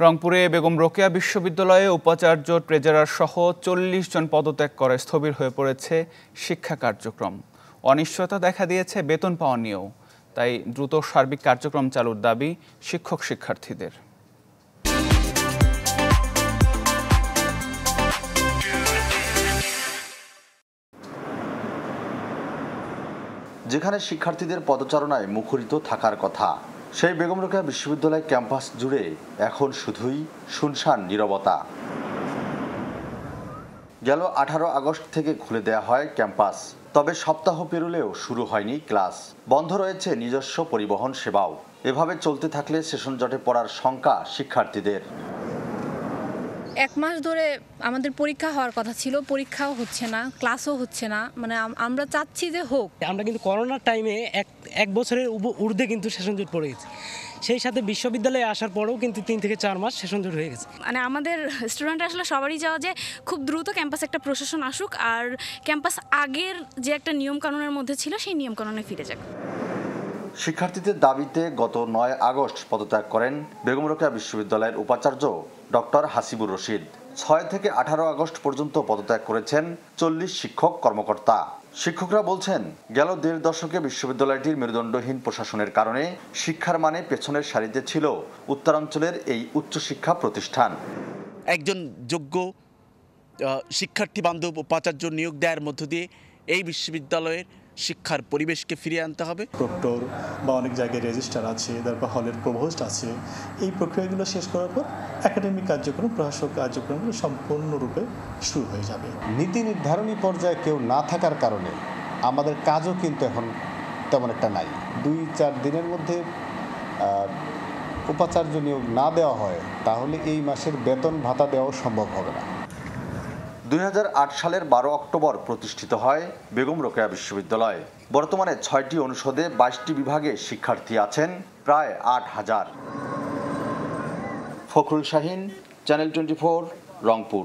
রংপুরে বেগম রোকেয়া বিশ্ববিদ্যালয়ে উপাচার্য ট্রেজারার সহ ৪০ জন পদত্যাগ করে স্থবির হয়ে পড়েছে শিক্ষা কার্যক্রম। অনিশ্চয়তা দেখা দিয়েছে বেতন পাওয়া নিয়েও। তাই দ্রুত সার্বিক কার্যক্রম চালুর দাবি শিক্ষক শিক্ষার্থীদের। যেখানে শিক্ষার্থীদের পদচারণায় মুখরিত থাকার কথা, সেই বেগম রোকেয়া বিশ্ববিদ্যালয় ক্যাম্পাস জুড়ে এখন শুধুই শুনশান নীরবতা। গেল 18 আগস্ট থেকে খুলে দেয়া হয় ক্যাম্পাস, তবে সপ্তাহ পেরোলেও শুরু হয়নি ক্লাস। বন্ধ রয়েছে নিজস্ব পরিবহন সেবাও। এভাবে চলতে থাকলে সেশন জটে পড়ার শঙ্কা শিক্ষার্থীদের। 1 মাস ধরে আমাদের পরীক্ষা হওয়ার কথা ছিল, পরীক্ষাও হচ্ছে না, ক্লাসও হচ্ছে না। মানে আমরা চাচ্ছি যে হোক। আমরা কিন্তু করোনার টাইমে এক বছরের ঊর্ধ্বে কিন্তু সেশন জট পড়ে গেছে। সেই সাথে বিশ্ববিদ্যালয়ে আসার পরেও কিন্তু 3 থেকে 4 মাস সেশন জট হয়ে গেছে। মানে আমাদের স্টুডেন্ট আসলে সবারই যাওয়া যে খুব দ্রুত ক্যাম্পাসে একটা প্রশাসন আসুক, আর ক্যাম্পাস আগের যে একটা নিয়ম কানুনের মধ্যে ছিল সেই নিয়ম কানুনে ফিরে যাক। শিক্ষার্থীদের দাবিতে গত 9 আগস্ট পদত্যাগ করেন বেগম রোকেয়া বিশ্ববিদ্যালয়ের উপাচার্য ডক্টর হাসিবুর রশিদ। 6 থেকে 18 আগস্ট পর্যন্ত পদত্যাগ করেছেন 40 শিক্ষক কর্মকর্তা। শিক্ষকরা বলছেন, গেল 1.5 দশকে বিশ্ববিদ্যালয়টির মেরুদণ্ডহীন প্রশাসনের কারণে শিক্ষার মানে পেছনের সারিতে ছিল উত্তরাঞ্চলের এই উচ্চশিক্ষা প্রতিষ্ঠান। একজন যোগ্য শিক্ষার্থী বান্ধব উপাচার্য নিয়োগ দেওয়ার মধ্য দিয়ে এই বিশ্ববিদ্যালয়ের শিক্ষার পরিবেশকে ফিরিয়ে আনতে হবে। প্রক্টর বা অনেক জায়গায় রেজিস্ট্রার আছে, তারপর হলের প্রভোস্ট আছে। এই প্রক্রিয়াগুলো শেষ করার পর একাডেমিক কার্যক্রম, প্রশাসক কার্যক্রমগুলো সম্পূর্ণরূপে শুরু হয়ে যাবে। নীতি নির্ধারণী পর্যায়ে কেউ না থাকার কারণে আমাদের কাজও কিন্তু এখন তেমন একটা নাই। 2-4 দিনের মধ্যে উপাচার্য নিয়োগ না দেওয়া হয় তাহলে এই মাসের বেতন ভাতা দেওয়াও সম্ভব হবে না। 2008 সালের 12 অক্টোবর প্রতিষ্ঠিত হয় বেগম রোকেয়া বিশ্ববিদ্যালয়। বর্তমানে 6টি অনুষদে 22টি বিভাগে শিক্ষার্থী আছেন প্রায় 8000। ফখরুল শাহীন, চ্যানেল 24, রংপুর।